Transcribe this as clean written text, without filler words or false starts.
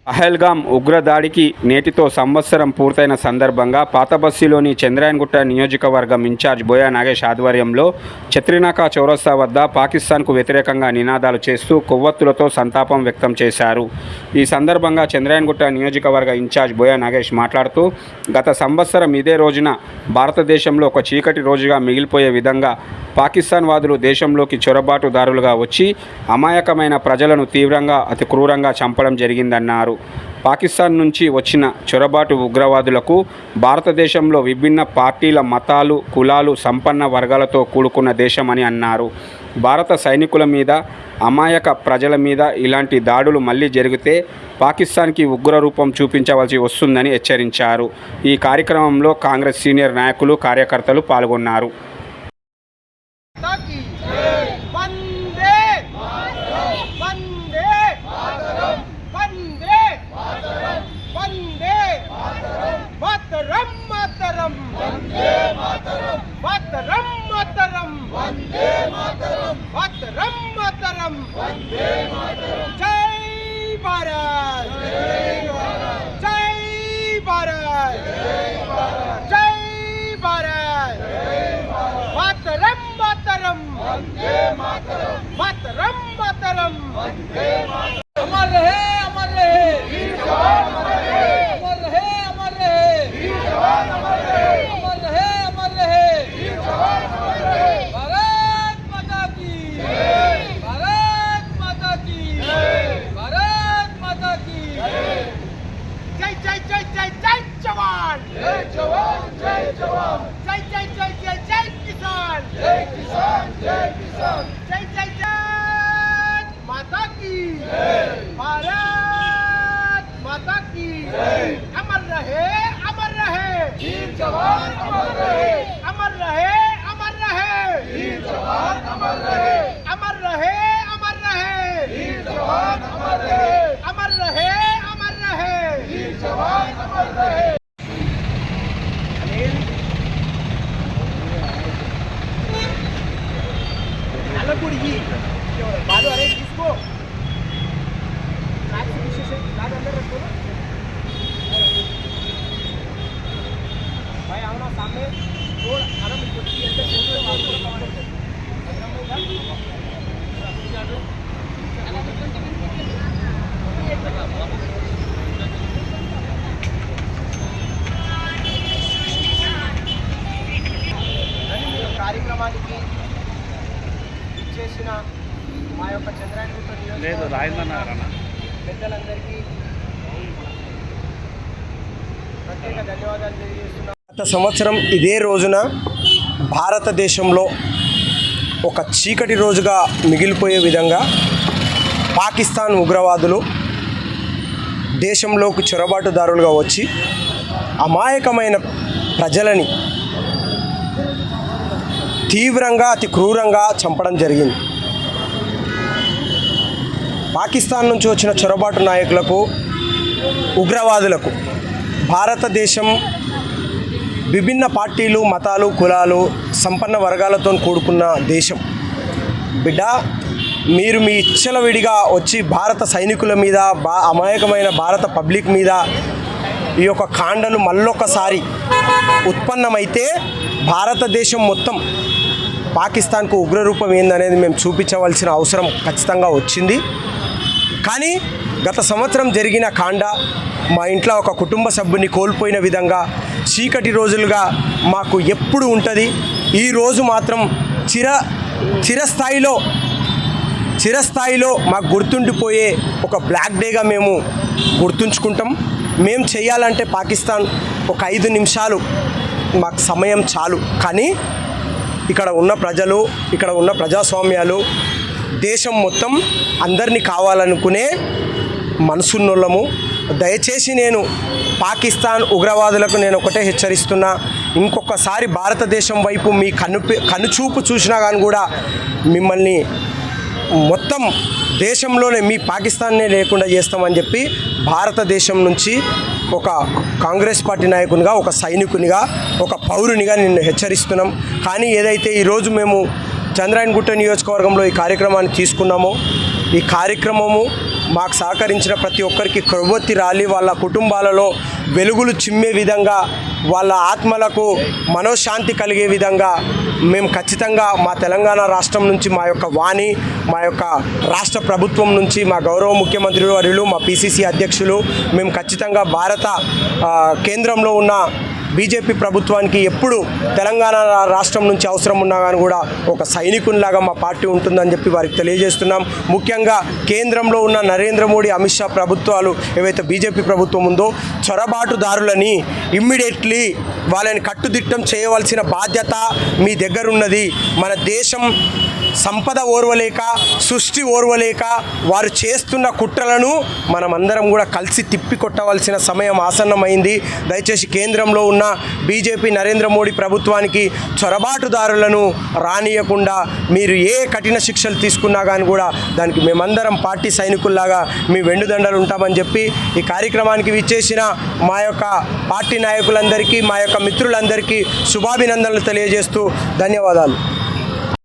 పహల్గామ్ ఉగ్రదాడికి నేటితో సంవత్సరం పూర్తయిన సందర్భంగా పాతబస్తీలోని చంద్రాయన్గుట్ట నియోజకవర్గం ఇన్ఛార్జ్ బోయా నాగేష్ ఆధ్వర్యంలో ఛత్రినాకా చౌరస్తా వద్ద పాకిస్తాన్కు వ్యతిరేకంగా నినాదాలు చేస్తూ కొవ్వొత్తులతో సంతాపం వ్యక్తం చేశారు. ఈ సందర్భంగా చంద్రాయన్గుట్ట నియోజకవర్గ ఇన్ఛార్జ్ బోయా నాగేష్ మాట్లాడుతూ, గత సంవత్సరం ఇదే రోజున భారతదేశంలో ఒక చీకటి రోజుగా మిగిలిపోయే విధంగా పాకిస్తాన్ వాదులు దేశంలోకి చొరబాటుదారులుగా వచ్చి అమాయకమైన ప్రజలను తీవ్రంగా అతి క్రూరంగా చంపడం జరిగిందన్నారు. పాకిస్తాన్ నుంచి వచ్చిన చొరబాటు ఉగ్రవాదులకు భారతదేశంలో విభిన్న పార్టీల, మతాలు, కులాలు, సంపన్న వర్గాలతో కూడుకున్న దేశమని అన్నారు. భారత సైనికుల మీద, అమాయక ప్రజల మీద ఇలాంటి దాడులు మళ్లీ జరిగితే పాకిస్తాన్కి ఉగ్రరూపం చూపించవలసి వస్తుందని హెచ్చరించారు. ఈ కార్యక్రమంలో కాంగ్రెస్ సీనియర్ నాయకులు, కార్యకర్తలు పాల్గొన్నారు. अमर रहे, अमर रहे वीर जवान, अमर रहे, अमर रहे, अमर रहे वीर जवान, अमर रहे, अमर रहे, अमर रहे वीर जवान, अमर रहे, अमर रहे, अमर रहे वीर जवान, अमर रहे. बालू अरे किसको अंदर रखो ना भाई, आओ ना सामने रोड आराम से కార్యక్రమానికి ఇచ్చేసిన మా యొక్క చంద్రాయన్గుట్ట నియోజకవర్గ పెద్దలందరికీ ప్రత్యేక ధన్యవాదాలు తెలియజేస్తున్నాం. గత సంవత్సరం ఇదే రోజున భారతదేశంలో ఒక చీకటి రోజుగా మిగిలిపోయే విధంగా పాకిస్తాన్ ఉగ్రవాదులు దేశంలోకి చొరబాటుదారులుగా వచ్చి అమాయకమైన ప్రజలని తీవ్రంగా, అతి క్రూరంగా చంపడం జరిగింది. పాకిస్తాన్ నుంచి వచ్చిన చొరబాటు నాయకులకు, ఉగ్రవాదులకు భారతదేశం విభిన్న పార్టీలు, మతాలు, కులాలు, సంపన్న వర్గాలతో కూడుకున్న దేశం. బిడ్డ, మీరు మీ ఇచ్చలవిడిగా వచ్చి భారత సైనికుల మీద, అమాయకమైన భారత పబ్లిక్ మీద ఈ యొక్క కాండలు మళ్ళొకసారి ఉత్పన్నమైతే భారతదేశం మొత్తం పాకిస్తాన్కు ఉగ్రరూపం ఏందనేది మేము చూపించవలసిన అవసరం ఖచ్చితంగా వచ్చింది. కానీ గత సంవత్సరం జరిగిన కాండ మా ఇంట్లో ఒక కుటుంబ సభ్యుని కోల్పోయిన విధంగా చీకటి రోజులుగా మాకు ఎప్పుడు ఉంటుంది. ఈరోజు మాత్రం చిరస్థాయిలో మాకు గుర్తుండిపోయే ఒక బ్లాక్ డేగా మేము గుర్తుంచుకుంటాం. మేము చేయాలంటే పాకిస్తాన్ ఒక 5 నిమిషాలు మాకు సమయం చాలు. కానీ ఇక్కడ ఉన్న ప్రజలు, ఇక్కడ ఉన్న ప్రజాస్వామ్యాలు, దేశం మొత్తం అందరినీ కావాలనుకునే మనసున్నోళ్ళము. దయచేసి నేను పాకిస్తాన్ ఉగ్రవాదులకు నేను ఒకటే హెచ్చరిస్తున్నా, ఇంకొకసారి భారతదేశం వైపు మీ కనుచూపు చూసినా కానీ కూడా మిమ్మల్ని మొత్తం దేశంలోనే మీ పాకిస్తాన్నే లేకుండా చేస్తామని చెప్పి భారతదేశం నుంచి ఒక కాంగ్రెస్ పార్టీ నాయకునిగా, ఒక సైనికునిగా, ఒక పౌరునిగా నిన్ను హెచ్చరిస్తున్నాం. కానీ ఏదైతే ఈరోజు మేము చంద్రాయన్గుట్ట నియోజకవర్గంలో ఈ కార్యక్రమాన్ని తీసుకున్నామో, ఈ కార్యక్రమము మాకు సహకరించిన ప్రతి ఒక్కరికి కొవ్వొత్తి రాలి వాళ్ళ కుటుంబాలలో వెలుగులు చిమ్మే విధంగా వాళ్ళ ఆత్మలకు మనోశాంతి కలిగే విధంగా మేము ఖచ్చితంగా మా తెలంగాణ రాష్ట్రం నుంచి మా యొక్క వాణి మా యొక్క రాష్ట్ర ప్రభుత్వం నుంచి మా గౌరవ ముఖ్యమంత్రి వర్యులు మా పిసిసి అధ్యక్షులు మేము ఖచ్చితంగా భారత కేంద్రంలో ఉన్న బీజేపీ ప్రభుత్వానికి ఎప్పుడు తెలంగాణ రాష్ట్రం నుంచి అవసరం ఉన్నా కానీ కూడా ఒక సైనికునిలాగా మా పార్టీ ఉంటుందని చెప్పి వారికి తెలియజేస్తున్నాం. ముఖ్యంగా కేంద్రంలో ఉన్న నరేంద్ర మోడీ, అమిత్ షా ప్రభుత్వాలు ఏవైతే బీజేపీ ప్రభుత్వం ఉందో చొరబాటుదారులని ఇమ్మీడియట్లీ వాళ్ళని కట్టుదిట్టం చేయవలసిన బాధ్యత మీ దగ్గర ఉన్నది. మన దేశం సంపద ఓర్వలేక, సృష్టి ఓర్వలేక వారు చేస్తున్న కుట్రలను మనమందరం కూడా కలిసి తిప్పికొట్టవలసిన సమయం ఆసన్నమైంది. దయచేసి కేంద్రంలో ఉన్న బీజేపీ నరేంద్ర మోడీ ప్రభుత్వానికి చొరబాటుదారులను రానియకుండా మీరు ఏ కఠిన శిక్షలు తీసుకున్నా కానీ కూడా దానికి మేమందరం పార్టీ సైనికుల్లాగా మీ వెండుదండలు ఉంటామని చెప్పి ఈ కార్యక్రమానికి విచ్చేసిన మా యొక్క పార్టీ నాయకులందరికీ, మా యొక్క మిత్రులందరికీ శుభాభినందనలు తెలియజేస్తూ ధన్యవాదాలు.